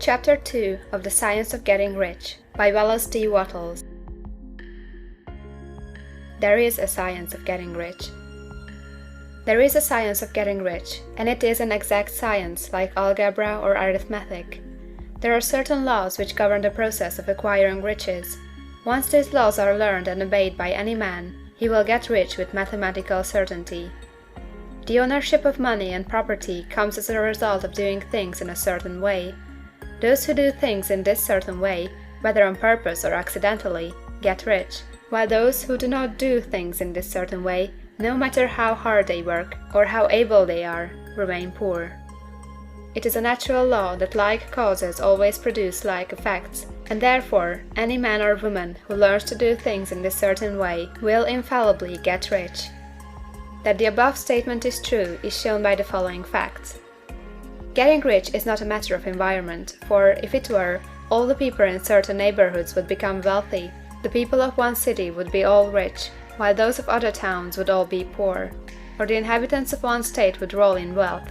Chapter 2 of The Science of Getting Rich by Wallace D. Wattles. There is a science of getting rich. There is a science of getting rich, and it is an exact science like algebra or arithmetic. There are certain laws which govern the process of acquiring riches. Once these laws are learned and obeyed by any man, he will get rich with mathematical certainty. The ownership of money and property comes as a result of doing things in a certain way. Those who do things in this certain way, whether on purpose or accidentally, get rich, while those who do not do things in this certain way, no matter how hard they work or how able they are, remain poor. It is a natural law that like causes always produce like effects, and therefore any man or woman who learns to do things in this certain way will infallibly get rich. That the above statement is true is shown by the following facts. Getting rich is not a matter of environment, for if it were, all the people in certain neighborhoods would become wealthy, the people of one city would be all rich, while those of other towns would all be poor, or the inhabitants of one state would roll in wealth,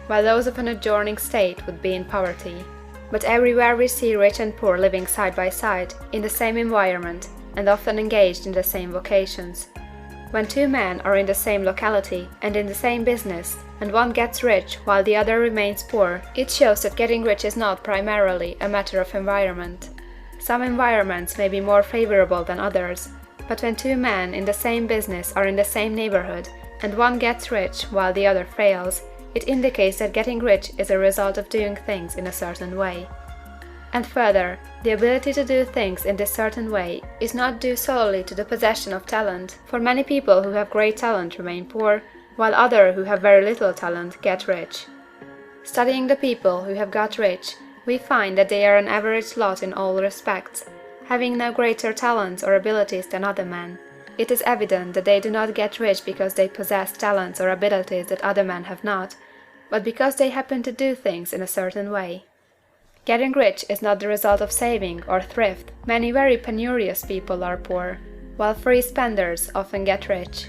while those of an adjoining state would be in poverty. But everywhere we see rich and poor living side by side, in the same environment, and often engaged in the same vocations. When two men are in the same locality and in the same business, and one gets rich while the other remains poor, it shows that getting rich is not primarily a matter of environment. Some environments may be more favorable than others, but when two men in the same business are in the same neighborhood, and one gets rich while the other fails, it indicates that getting rich is a result of doing things in a certain way. And further, the ability to do things in this certain way is not due solely to the possession of talent, for many people who have great talent remain poor, while others who have very little talent get rich. Studying the people who have got rich, we find that they are an average lot in all respects, having no greater talents or abilities than other men. It is evident that they do not get rich because they possess talents or abilities that other men have not, but because they happen to do things in a certain way. Getting rich is not the result of saving or thrift. Many very penurious people are poor, while free spenders often get rich.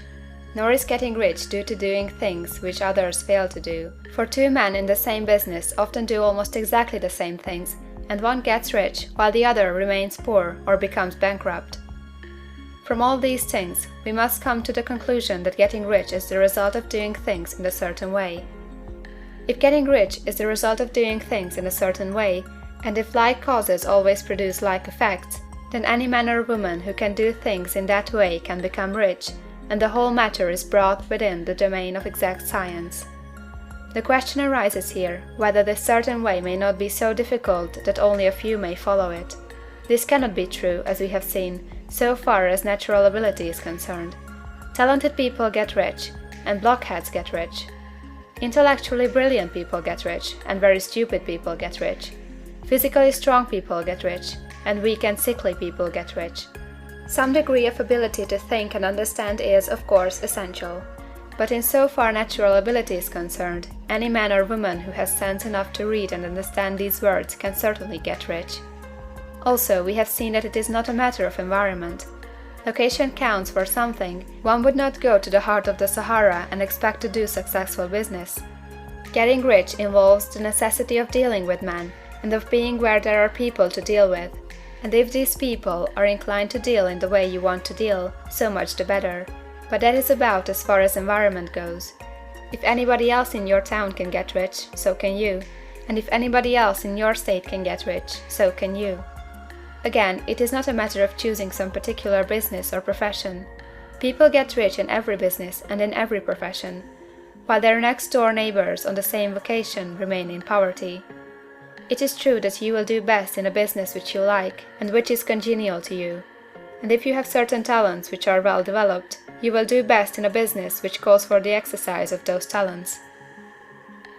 Nor is getting rich due to doing things which others fail to do, for two men in the same business often do almost exactly the same things, and one gets rich while the other remains poor or becomes bankrupt. From all these things, we must come to the conclusion that getting rich is the result of doing things in a certain way. If getting rich is the result of doing things in a certain way, and if like causes always produce like effects, then any man or woman who can do things in that way can become rich, and the whole matter is brought within the domain of exact science. The question arises here, whether this certain way may not be so difficult that only a few may follow it. This cannot be true, as we have seen, so far as natural ability is concerned. Talented people get rich, and blockheads get rich. Intellectually brilliant people get rich, and very stupid people get rich. Physically strong people get rich, and weak and sickly people get rich. Some degree of ability to think and understand is, of course, essential. But in so far natural ability is concerned, any man or woman who has sense enough to read and understand these words can certainly get rich. Also, we have seen that it is not a matter of environment. Location counts for something. One would not go to the heart of the Sahara and expect to do successful business. Getting rich involves the necessity of dealing with men, and of being where there are people to deal with. And if these people are inclined to deal in the way you want to deal, so much the better. But that is about as far as environment goes. If anybody else in your town can get rich, so can you. And if anybody else in your state can get rich, so can you. Again, it is not a matter of choosing some particular business or profession. People get rich in every business and in every profession, while their next-door neighbors on the same vocation remain in poverty. It is true that you will do best in a business which you like, and which is congenial to you. And if you have certain talents which are well developed, you will do best in a business which calls for the exercise of those talents.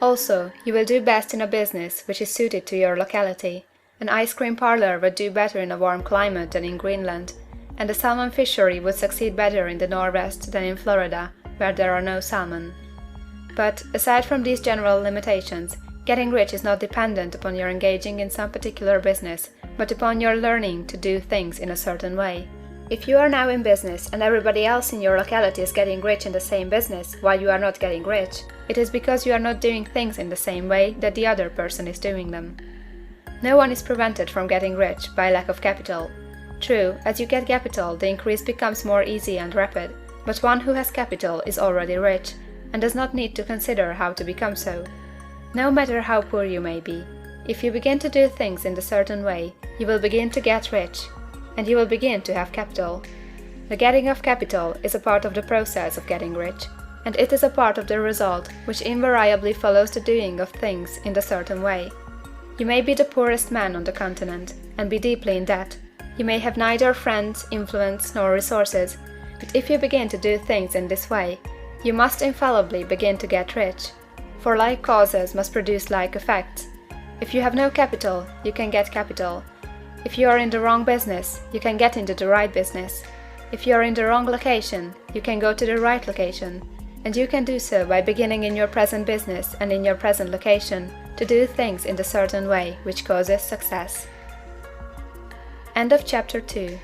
Also, you will do best in a business which is suited to your locality. An ice cream parlor would do better in a warm climate than in Greenland, and a salmon fishery would succeed better in the Northwest than in Florida, where there are no salmon. But, aside from these general limitations, getting rich is not dependent upon your engaging in some particular business, but upon your learning to do things in a certain way. If you are now in business and everybody else in your locality is getting rich in the same business while you are not getting rich, it is because you are not doing things in the same way that the other person is doing them. No one is prevented from getting rich by lack of capital. True, as you get capital, the increase becomes more easy and rapid, but one who has capital is already rich, and does not need to consider how to become so. No matter how poor you may be, if you begin to do things in a certain way, you will begin to get rich, and you will begin to have capital. The getting of capital is a part of the process of getting rich, and it is a part of the result which invariably follows the doing of things in a certain way. You may be the poorest man on the continent, and be deeply in debt. You may have neither friends, influence, nor resources, but if you begin to do things in this way, you must infallibly begin to get rich, for like causes must produce like effects. If you have no capital, you can get capital. If you are in the wrong business, you can get into the right business. If you are in the wrong location, you can go to the right location, and you can do so by beginning in your present business and in your present location to do things in a certain way which causes success. End of chapter 2.